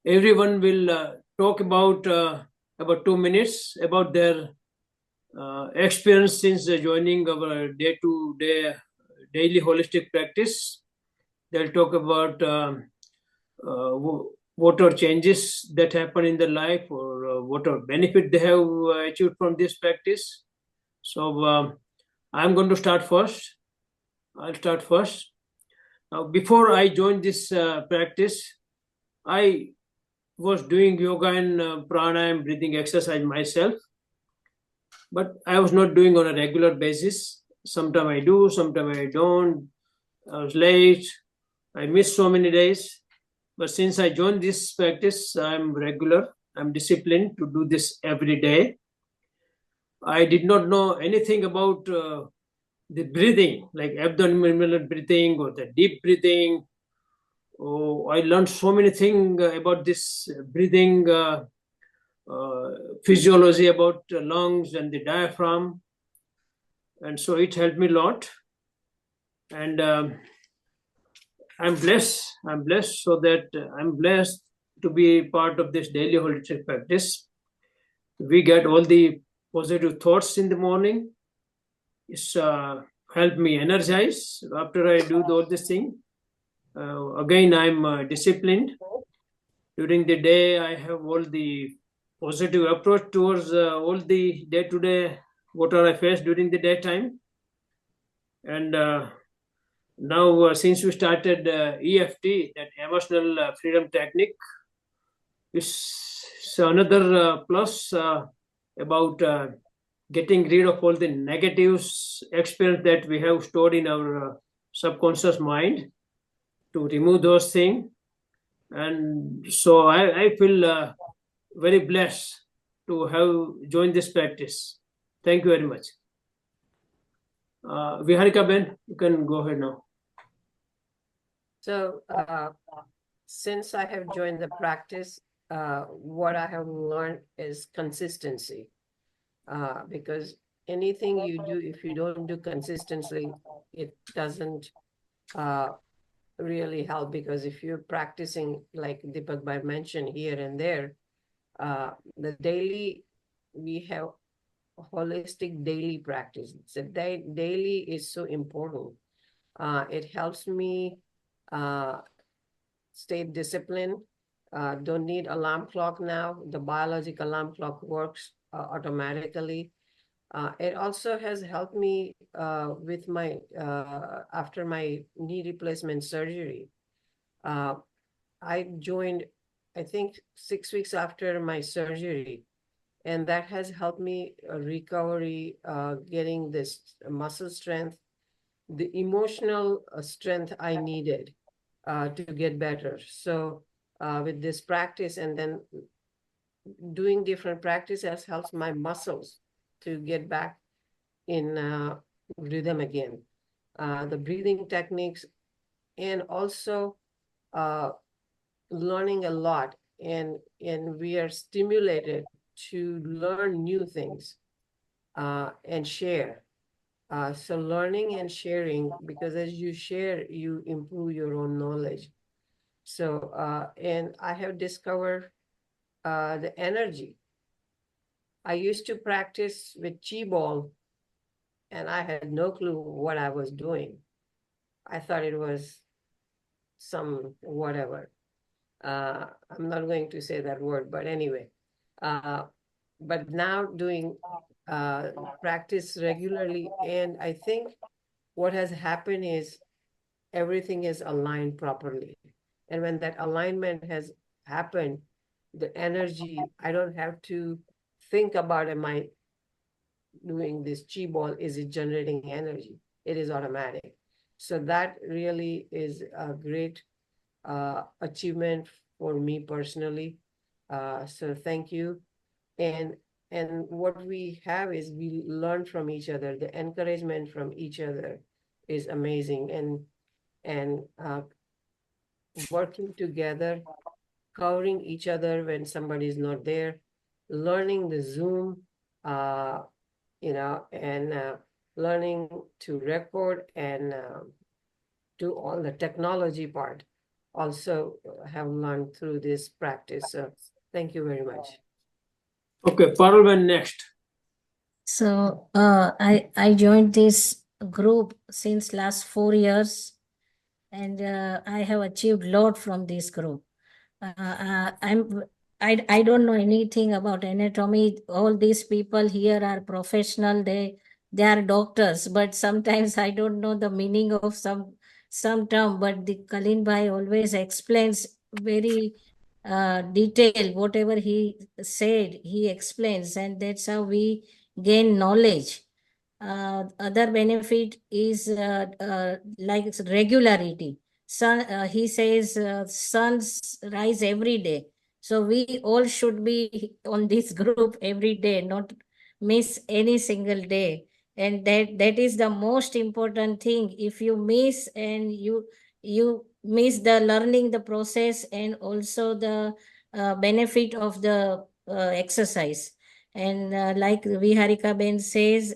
Everyone will talk about 2 minutes about their experience since joining our day-to-day daily holistic practice. They'll talk about what are changes that happen in their life, or what are benefit they have achieved from this practice. So I'm going to start first. I'll start first. Now, before I joined this practice, I was doing yoga and pranayam breathing exercise myself, but I was not doing on a regular basis. Sometimes I do, sometimes I don't. I was late. I missed so many days. But since I joined this practice, I'm regular. I'm disciplined to do this every day. I did not know anything about the breathing, like abdominal breathing or the deep breathing. Oh, I learned so many things about this breathing uh, physiology, about the lungs and the diaphragm, and so it helped me a lot. And I'm blessed. I'm blessed so that I'm blessed to be part of this daily holistic practice. We get all the positive thoughts in the morning. It's helped me energize after I do all this thing. Again, I'm disciplined. During the day, I have all the positive approach towards all the day-to-day whatever I face during the daytime. And now, since we started EFT, that emotional freedom technique, is another plus about getting rid of all the negatives experience that we have stored in our subconscious mind, to remove those things. And so I feel very blessed to have joined this practice. Thank you very much. Viharika Ben, you can go ahead now. So since I have joined the practice, what I have learned is consistency. Because anything you do, if you don't do consistently, it doesn't really help. Because if you're practicing, like Deepak Bhai mentioned, here and there, the daily, we have holistic daily practice. So daily is so important. It helps me stay disciplined. Don't need alarm clock now. The biological alarm clock works automatically. It also has helped me with my after my knee replacement surgery. I joined, I think, 6 weeks after my surgery, and that has helped me recovery, getting this muscle strength, the emotional strength I needed to get better. So with this practice, and then doing different practices helps my muscles to get back in rhythm again. The breathing techniques, and also learning a lot, and we are stimulated to learn new things and share. So learning and sharing, because as you share, you improve your own knowledge. So, and I have discovered the energy. I used to practice with chi ball, and I had no clue what I was doing. I thought it was some whatever. I'm not going to say that word, but anyway. But now doing practice regularly, and I think what has happened is everything is aligned properly. And when that alignment has happened, the energy, I don't have to think about, am I doing this chi ball, is it generating energy? It is automatic. So that really is a great achievement for me personally. So thank you. And what we have is we learn from each other. The encouragement from each other is amazing. And working together, covering each other when somebody is not there, learning the Zoom, and learning to record and do all the technology part. also have learned through this practice. So thank you very much. Okay, Parul went next. So I joined this group since last 4 years, and I have achieved lot from this group. I don't know anything about anatomy. All these people here are professional. They are doctors, but sometimes I don't know the meaning of some term. But the Kalin Bhai always explains very detailed. Whatever he said, he explains, and that's how we gain knowledge. Other benefit is like regularity. He says suns rise every day. So we all should be on this group every day, not miss any single day. And that is the most important thing. If you miss, and you miss the learning the process, and also the benefit of the exercise. And like Viharika Ben says,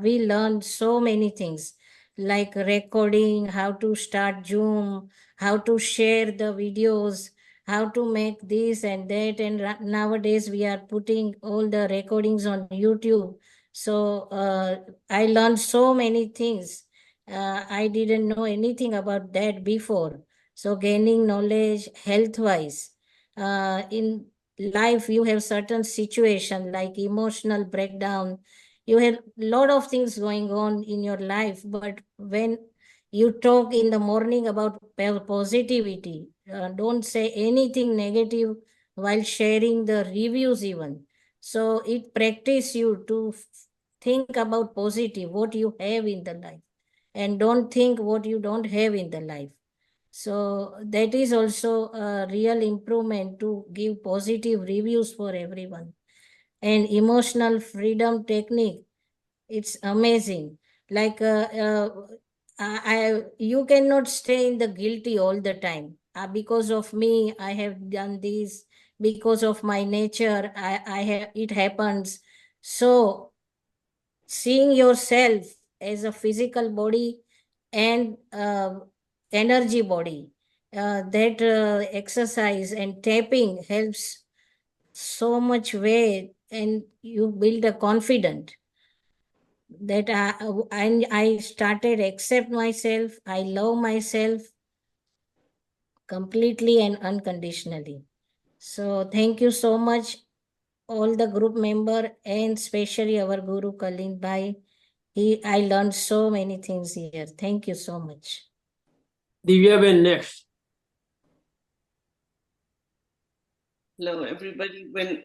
we learned so many things, like recording, how to start Zoom, how to share the videos, how to make this and that. And nowadays we are putting all the recordings on YouTube. So I learned so many things. I didn't know anything about that before. So gaining knowledge health wise, in life you have certain situation like emotional breakdown. You have lot of things going on in your life, but when you talk in the morning about positivity, don't say anything negative while sharing the reviews even. So it practice you to think about positive what you have in the life, and don't think what you don't have in the life. So that is also a real improvement, to give positive reviews for everyone. And emotional freedom technique, it's amazing. Like you cannot stay in the guilty all the time. Because of me, I have done this. Because of my nature, I have it happens. So seeing yourself as a physical body and energy body, that exercise and tapping helps so much way, and you build a confidence that I started accept myself. I love myself completely and unconditionally. So thank you so much, all the group member, and especially our Guru Kalin Bhai. I learned so many things here. Thank you so much. Divya went next. Hello, everybody. When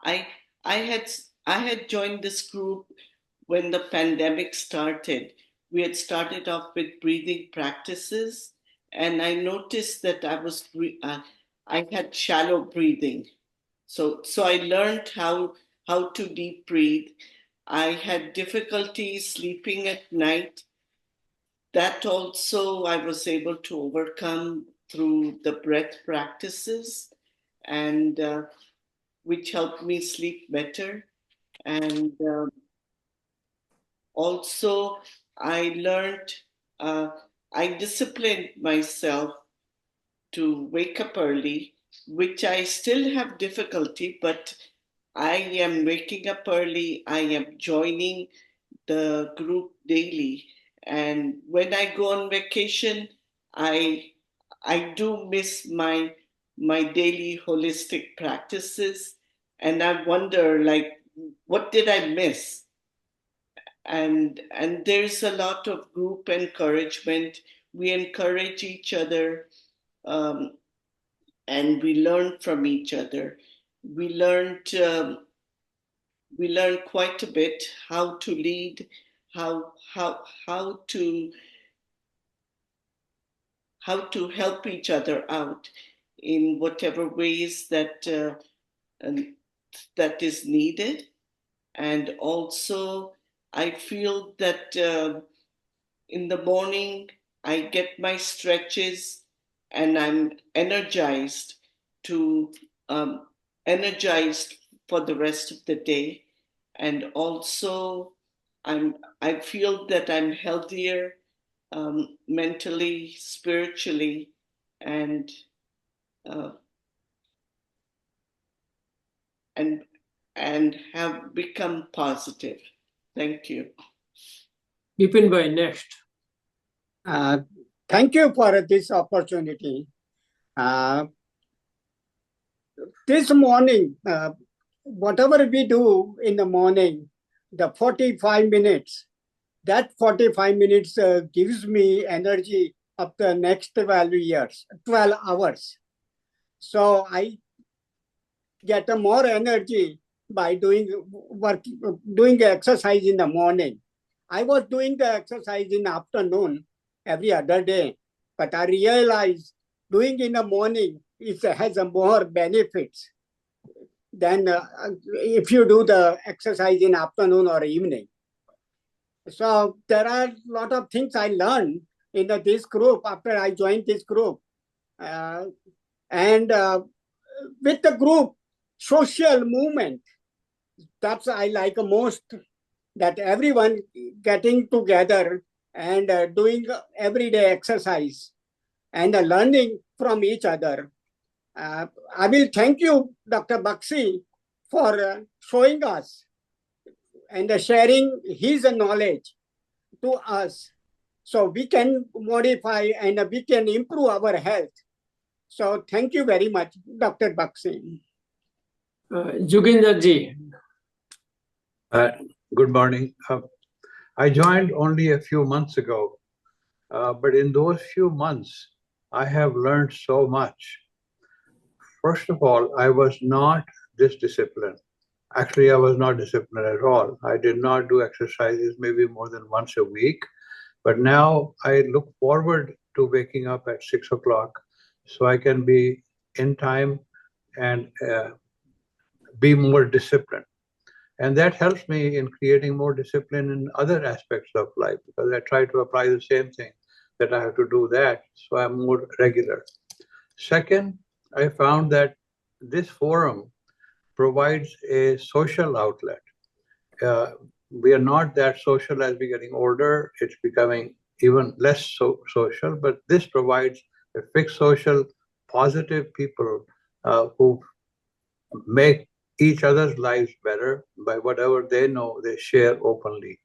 I I had I had joined this group when the pandemic started. We had started off with breathing practices, and I noticed that I had shallow breathing. So I learned how to deep breathe. I had difficulty sleeping at night. That also I was able to overcome through the breath practices, and which helped me sleep better. And also, I learned, uh, I disciplined myself to wake up early, which I still have difficulty, but I am waking up early. I am joining the group daily. And when I go on vacation, I I do miss my daily holistic practices, and I wonder, like, what did I miss? And there's a lot of group encouragement. We encourage each other, um, and we learn from each other. We learned we learned quite a bit how to lead, how to help each other out in whatever ways um, that is needed. And also, I feel that in the morning I get my stretches, and I'm to um, energized for the rest of the day. And also, I feel that I'm healthier, mentally, spiritually, and uh, and have become positive. Thank you. Bipin Bhai, next. Thank you for this opportunity. This morning, whatever we do in the morning, the 45 minutes, that 45 minutes gives me energy up the next 12 hours. So I get more energy by doing exercise in the morning. I was doing the exercise in the afternoon every other day, but I realized doing in the morning has more benefits than if you do the exercise in afternoon or evening. So there are a lot of things I learned in this group after I joined this group. And with the group, social movement, that's I like most, that everyone getting together and doing everyday exercise and learning from each other. I will thank you, Dr. Bakshi, for showing us and sharing his knowledge to us so we can modify and we can improve our health. So thank you very much, Dr. Bakshi. Joginder ji. Good morning. I joined only a few months ago, but in those few months, I have learned so much. First of all, I was not this disciplined. Actually, I was not disciplined at all. I did not do exercises maybe more than once a week, but now I look forward to waking up at 6 o'clock so I can be in time and be more disciplined. And that helps me in creating more discipline in other aspects of life, because I try to apply the same thing, that I have to do that, so I'm more regular. Second, I found that this forum provides a social outlet. We are not that social as we're getting older. It's becoming even less social, but this provides a fixed social, positive people who make each other's lives better by whatever they know, they share openly.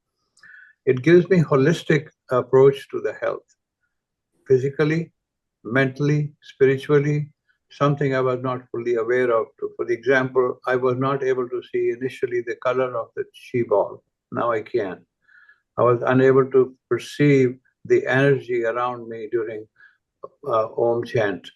It gives me holistic approach to the health, physically, mentally, spiritually, something I was not fully aware of. For example, I was not able to see initially the color of the chi ball. Now I can. I was unable to perceive the energy around me during Om chant.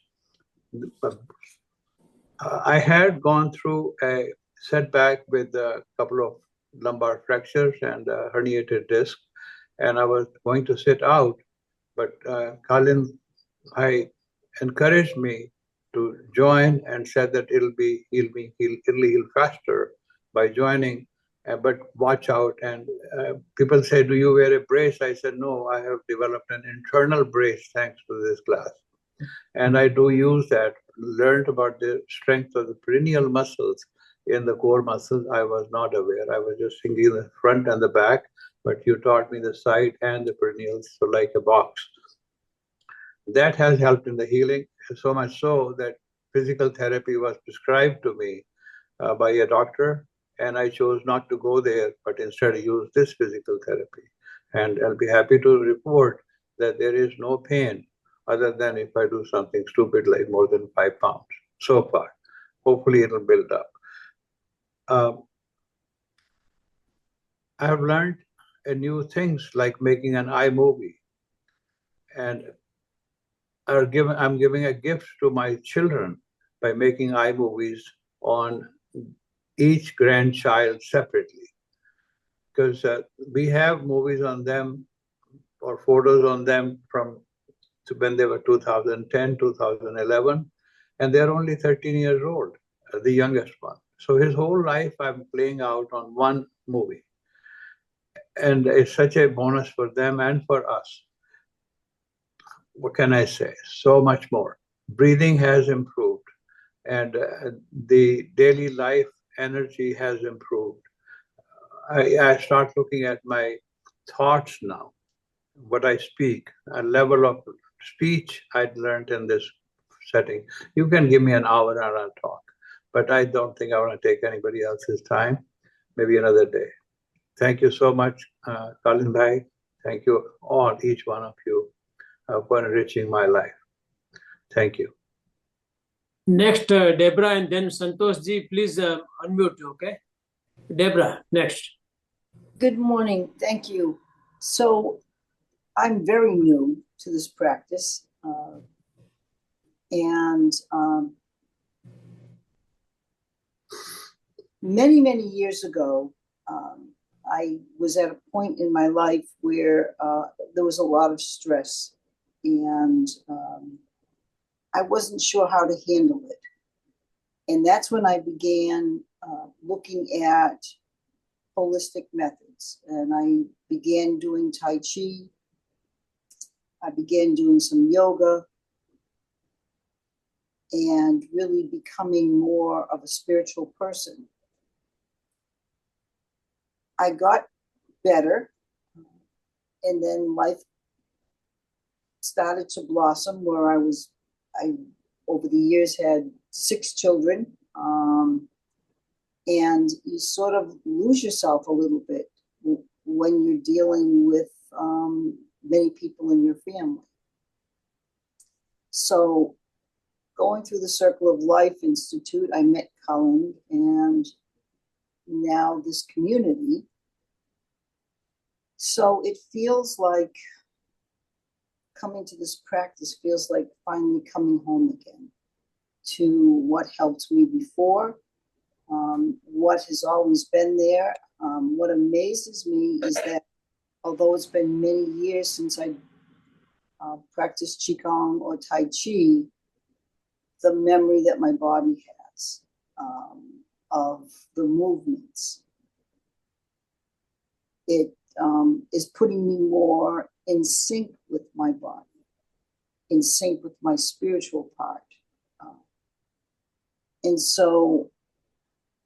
I had gone through a setback with a couple of lumbar fractures and a herniated disc, and I was going to sit out, but Colin encouraged me to join and said that it'll heal faster by joining, but watch out. And people say, do you wear a brace? I said, no, I have developed an internal brace thanks to this class. And I do use that, learned about the strength of the perineal muscles in the core muscles. I was not aware. I was just thinking the front and the back, but you taught me the side and the perineals, so like a box. That has helped in the healing, so much so that physical therapy was prescribed to me by a doctor, and I chose not to go there, but instead use this physical therapy. And I'll be happy to report that there is no pain other than if I do something stupid like more than 5 pounds so far. Hopefully it'll build up. I have learned new things like making an iMovie, and I'm giving a gift to my children by making iMovies on each grandchild separately, because we have movies on them or photos on them from when they were 2010, 2011, and they're only 13 years old, the youngest one. So his whole life I'm playing out on one movie. And it's such a bonus for them and for us. What can I say? So much more. Breathing has improved, and the daily life energy has improved. I start looking at my thoughts now, what I speak, a level of speech I'd learned in this setting. You can give me an hour and I'll talk, but I don't think I want to take anybody else's time. Maybe another day. Thank you so much, Kalin Bhai. Thank you all, each one of you, for enriching my life. Thank you. Next, Deborah and then Santosh ji, please unmute, okay? Deborah, next. Good morning. Thank you. So I'm very new to this practice. And many, many years ago, I was at a point in my life where there was a lot of stress, and I wasn't sure how to handle it. And that's when I began looking at holistic methods. And I began doing Tai Chi. I began doing some yoga and really becoming more of a spiritual person. I got better, and then life started to blossom where I over the years had 6 children, and you sort of lose yourself a little bit when you're dealing with many people in your family. So going through the Circle of Life Institute, I met Colin and now this community. So it feels like coming to this practice feels like finally coming home again to what helped me before, what has always been there. What amazes me is that although it's been many years since I practiced Qigong or Tai Chi, the memory that my body has of the movements, it is putting me more in sync with my body, in sync with my spiritual part. And so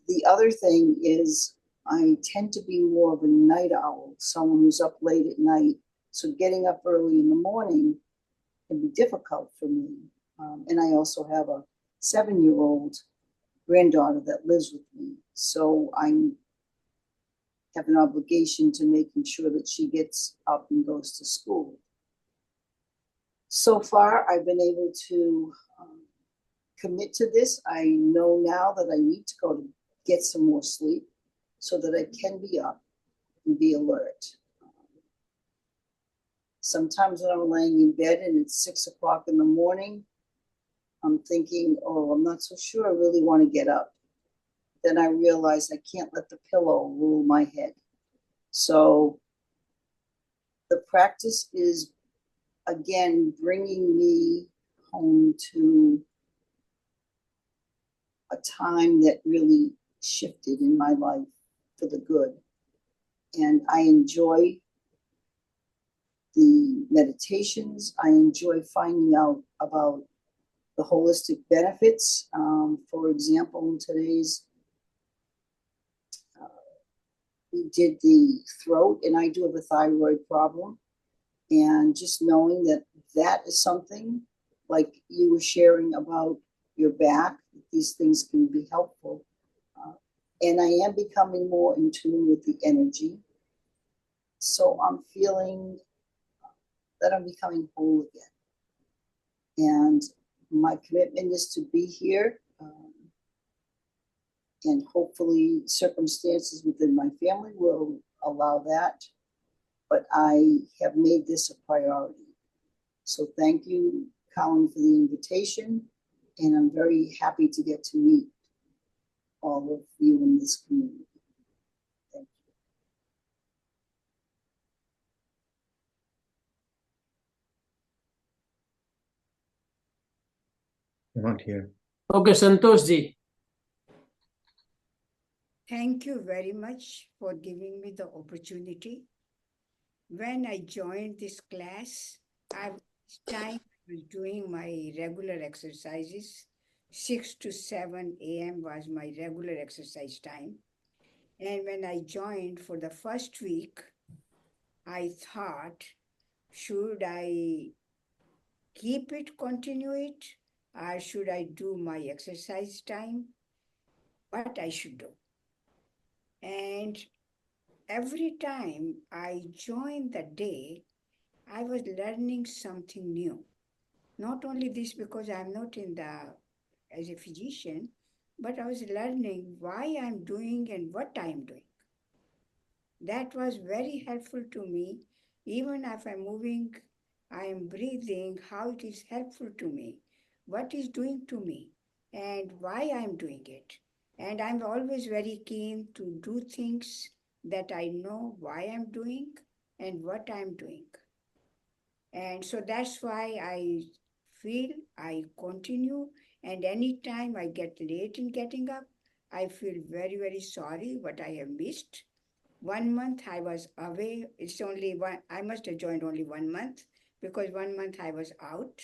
the other thing is I tend to be more of a night owl, someone who's up late at night. So getting up early in the morning can be difficult for me. And I also have a 7-year-old granddaughter that lives with me. So I have an obligation to making sure that she gets up and goes to school. So far, I've been able to commit to this. I know now that I need to go to get some more sleep so that I can be up and be alert. Sometimes when I'm laying in bed and it's 6 o'clock in the morning, I'm thinking, oh, I'm not so sure I really want to get up. Then I realize I can't let the pillow rule my head. So the practice is, again, bringing me home to a time that really shifted in my life for the good. And I enjoy the meditations. I enjoy finding out about the holistic benefits. For example, in today's, we did the throat, and I do have a thyroid problem. And just knowing that that is something, like you were sharing about your back, these things can be helpful. And I am becoming more in tune with the energy. So I'm feeling that I'm becoming whole again. And my commitment is to be here. And hopefully circumstances within my family will allow that. But I have made this a priority. So thank you, Colin, for the invitation. And I'm very happy to get to meet all of you in this community. Thank you. Not here. Okay, Santosh ji. Thank you very much for giving me the opportunity. When I joined this class, I was doing my regular exercises. 6 to 7 a.m. was my regular exercise time. And when I joined for the first week, I thought, should I keep it, continue it, should I do my exercise time, what I should do. And every time I joined the day, I was learning something new. Not only this, because I'm not as a physician, but I was learning why I'm doing and what I'm doing. That was very helpful to me. Even if I'm moving, I am breathing, how it is helpful to me, what is doing to me, and why I'm doing it. And I'm always very keen to do things that I know why I'm doing and what I'm doing. And so that's why I feel I continue. And anytime I get late in getting up, I feel very, very sorry what I have missed. 1 month I was away. It's only one, I must have joined only 1 month because 1 month I was out.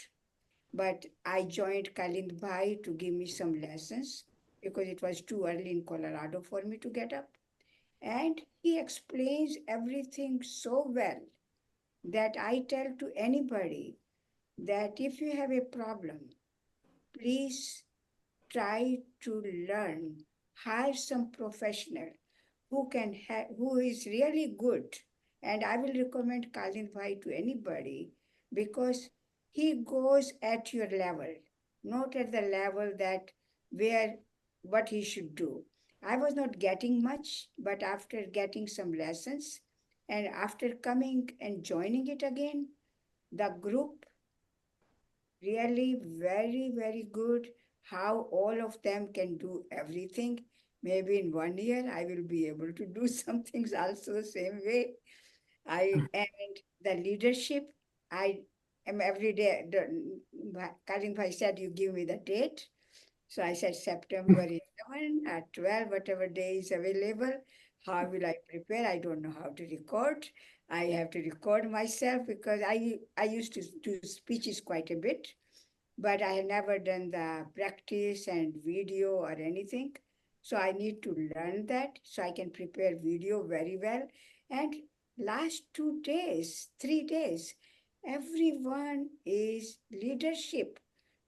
But I joined Kalind Bhai to give me some lessons because it was too early in Colorado for me to get up. And he explains everything so well that I tell to anybody that if you have a problem, please try to learn, hire some professional who is really good. And I will recommend Kalind Bhai to anybody because he goes at your level, not at the level that where what he should do. I was not getting much, but after getting some lessons and after coming and joining it again, the group really very, very good. How all of them can do everything. Maybe in 1 year, I will be able to do some things also the same way. And the leadership, I am every day. Kalim Bhai said, you give me the date. So I said September 11 at 12, whatever day is available. How will I prepare? I don't know how to record. I have to record myself because I used to do speeches quite a bit, but I have never done the practice and video or anything. So I need to learn that so I can prepare video very well. And last 2 days, 3 days, everyone is leadership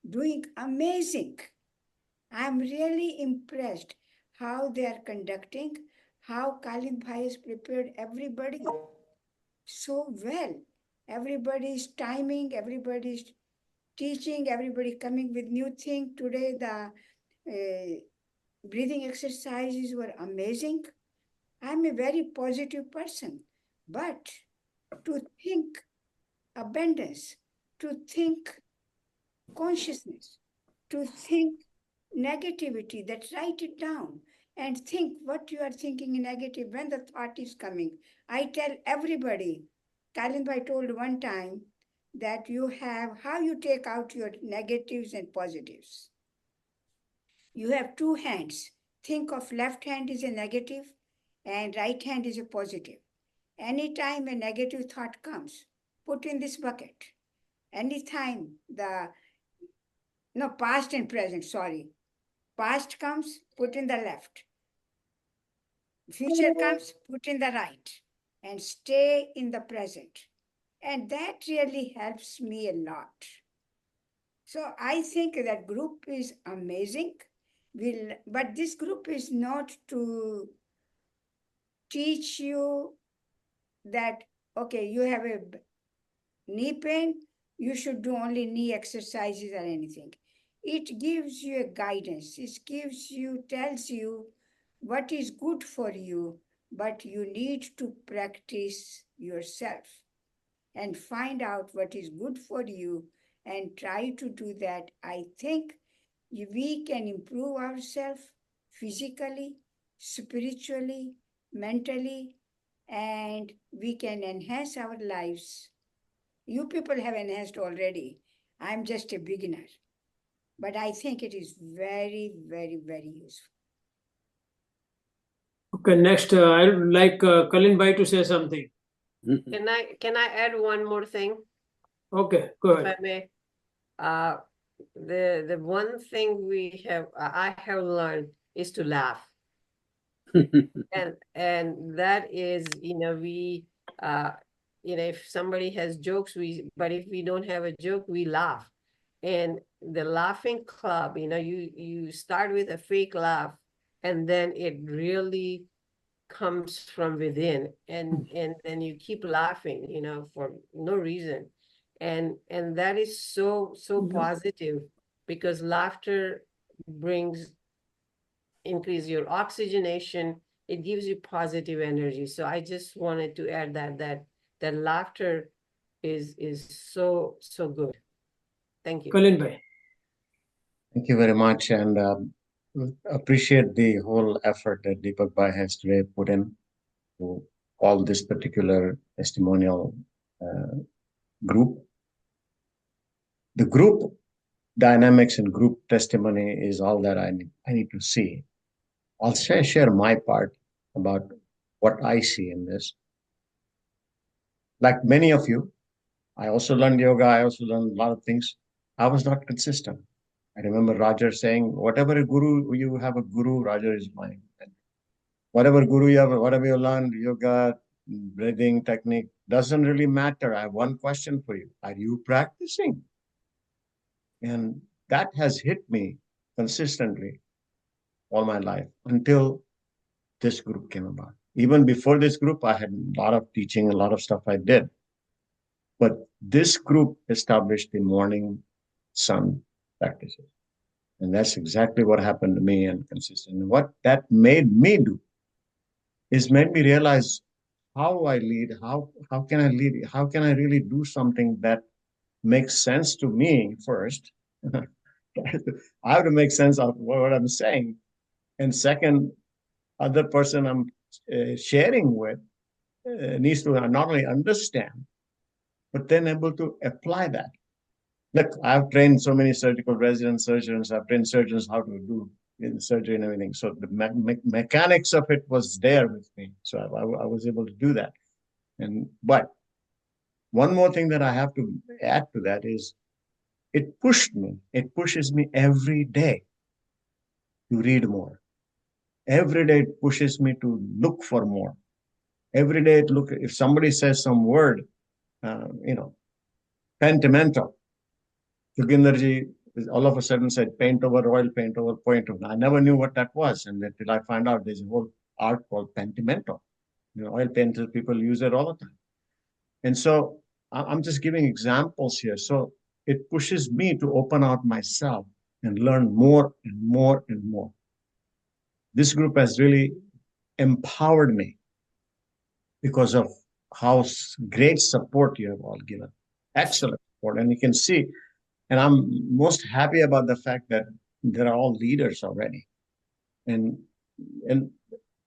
doing amazing. I'm really impressed how they are conducting, how Kalim Bhai has prepared everybody so well. Everybody's timing, everybody's teaching, everybody coming with new thing. Today the breathing exercises were amazing. I'm a very positive person, but to think abundance, to think consciousness, to think negativity, that write it down and think what you are thinking in negative when the thought is coming. I tell everybody, Kalinbhai told one time that you have how you take out your negatives and positives. You have two hands. Think of left hand is a negative and right hand is a positive. Anytime a negative thought comes, put in this bucket. Anytime past and present, sorry. Past comes, put in the left. Future comes, put in the right. And stay in the present. And that really helps me a lot. So I think that group is amazing. But this group is not to teach you that, okay, you have a knee pain, you should do only knee exercises or anything. It gives you a guidance. Tells you what is good for you, but you need to practice yourself and find out what is good for you and try to do that. I think we can improve ourselves physically, spiritually, mentally, and we can enhance our lives. You people have enhanced already. I'm just a beginner. But I think it is very, very, very useful. Okay, next, I would like Kalin Bhai to say something. Can I add one more thing? Okay, go If ahead. I may. The one thing I have learned is to laugh. and that is, if somebody has jokes, but if we don't have a joke, we laugh. And the laughing club, you start with a fake laugh, and then it really comes from within, and then you keep laughing, for no reason. And that is so positive, because laughter brings increase your oxygenation. It gives you positive energy. So I just wanted to add that laughter is so good. Thank you. Kalin bhai. Thank you very much, and appreciate the whole effort that Deepak Bhai has today put in to call this particular testimonial group. The group dynamics and group testimony is all that I need to see. I'll share my part about what I see in this. Like many of you, I also learned yoga. I also learned a lot of things. I was not consistent. I remember Roger saying, whatever a guru, you have a guru, Roger is mine. Whatever guru you have, whatever you learn, yoga, breathing technique, doesn't really matter. I have one question for you. Are you practicing? And that has hit me consistently all my life until this group came about. Even before this group, I had a lot of teaching, a lot of stuff I did. But this group established the morning sun practices. And that's exactly what happened to me and consistent. And what that made me do is made me realize how I lead, how can I lead, how can I really do something that makes sense to me first. I have to make sense of what I'm saying. And second, other person I'm sharing with needs to not only understand, but then able to apply that. Look, I've trained so many surgical resident surgeons. I've trained surgeons how to do surgery and everything. So the mechanics of it was there with me. So I was able to do that. But one more thing that I have to add to that is it pushed me. It pushes me every day to read more. Every day it pushes me to look for more. Every day if somebody says some word, sentimental, Joginderji all of a sudden said paint over oil, paint over point. I never knew what that was. And until I find out there's a whole art called pentimento. Oil painters, people use it all the time. And so I'm just giving examples here. So it pushes me to open out myself and learn more and more and more. This group has really empowered me because of how great support you have all given. Excellent support. And you can see, and I'm most happy about the fact that they're all leaders already. And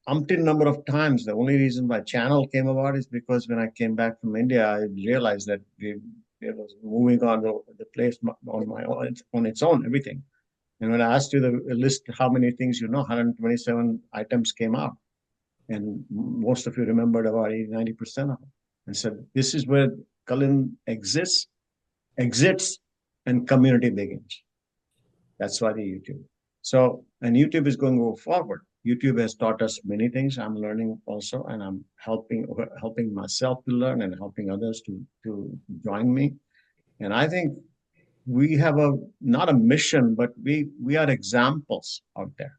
umpteen number of times, the only reason my channel came about is because when I came back from India, I realized that it was moving on the place on its own, everything. And when I asked you the list, how many things 127 items came out. And most of you remembered about 80-90% of them. And said, this is where Kalin exits, and community begins. That's why the YouTube. So, and YouTube is going to go forward. YouTube has taught us many things. I'm learning also, and I'm helping myself to learn and helping others to join me. And I think we have not a mission, but we are examples out there.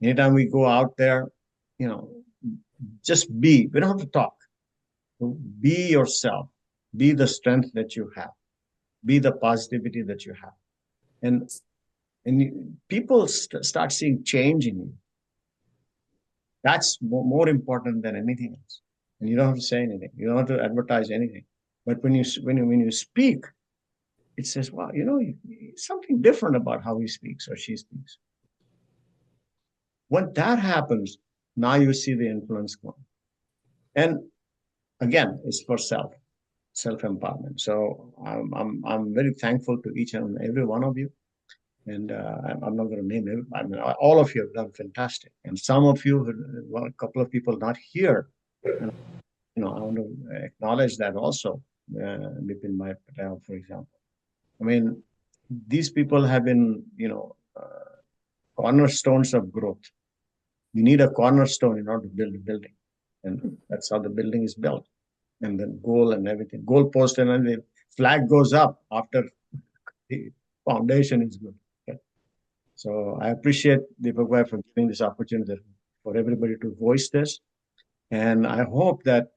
Anytime we go out there, just be. We don't have to talk. Be yourself. Be the strength that you have. Be the positivity that you have. And people start seeing change in you. That's more important than anything else. And you don't have to say anything. You don't have to advertise anything. But when you speak, it says, wow, something different about how he speaks or she speaks. When that happens, now you see the influence going. And again, it's for self-empowerment. So I'm very thankful to each and every one of you. And I'm not going to name it. I mean, all of you have done fantastic. And some of you, a couple of people not here. And, I want to acknowledge that also, Bipin Bhai Patel, for example. I mean, these people have been, cornerstones of growth. You need a cornerstone in order to build a building. And that's how the building is built. And then goal and everything, goal post, and then the flag goes up after the foundation is good. Okay? So I appreciate Deepak Bhai for giving this opportunity for everybody to voice this. And I hope that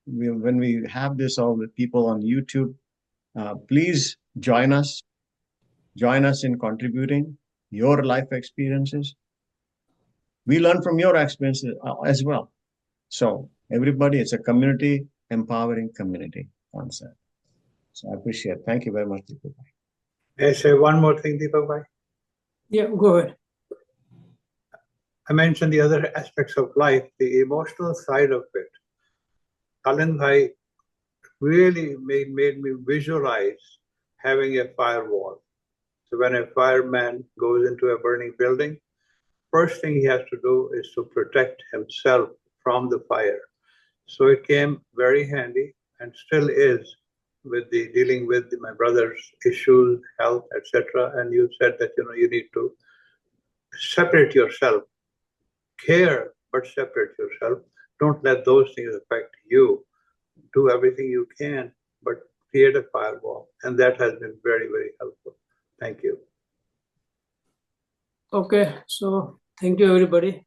when we have this, all the people on YouTube, please join us in contributing your life experiences. We learn from your experiences as well. So everybody, it's a community, empowering community concept. So I appreciate it. Thank you very much, Deepak. May I say one more thing, Deepak Bhai? Yeah, go ahead. I mentioned the other aspects of life, the emotional side of it. Kalin Bhai really made me visualize having a firewall. So when a fireman goes into a burning building, first thing he has to do is to protect himself from the fire. So it came very handy and still is with the dealing with my brother's issues, health, etc. And you said that you need to separate yourself, care, but separate yourself. Don't let those things affect you. Do everything you can, but create a firewall. And that has been very, very helpful. Thank you. Okay, so thank you, everybody.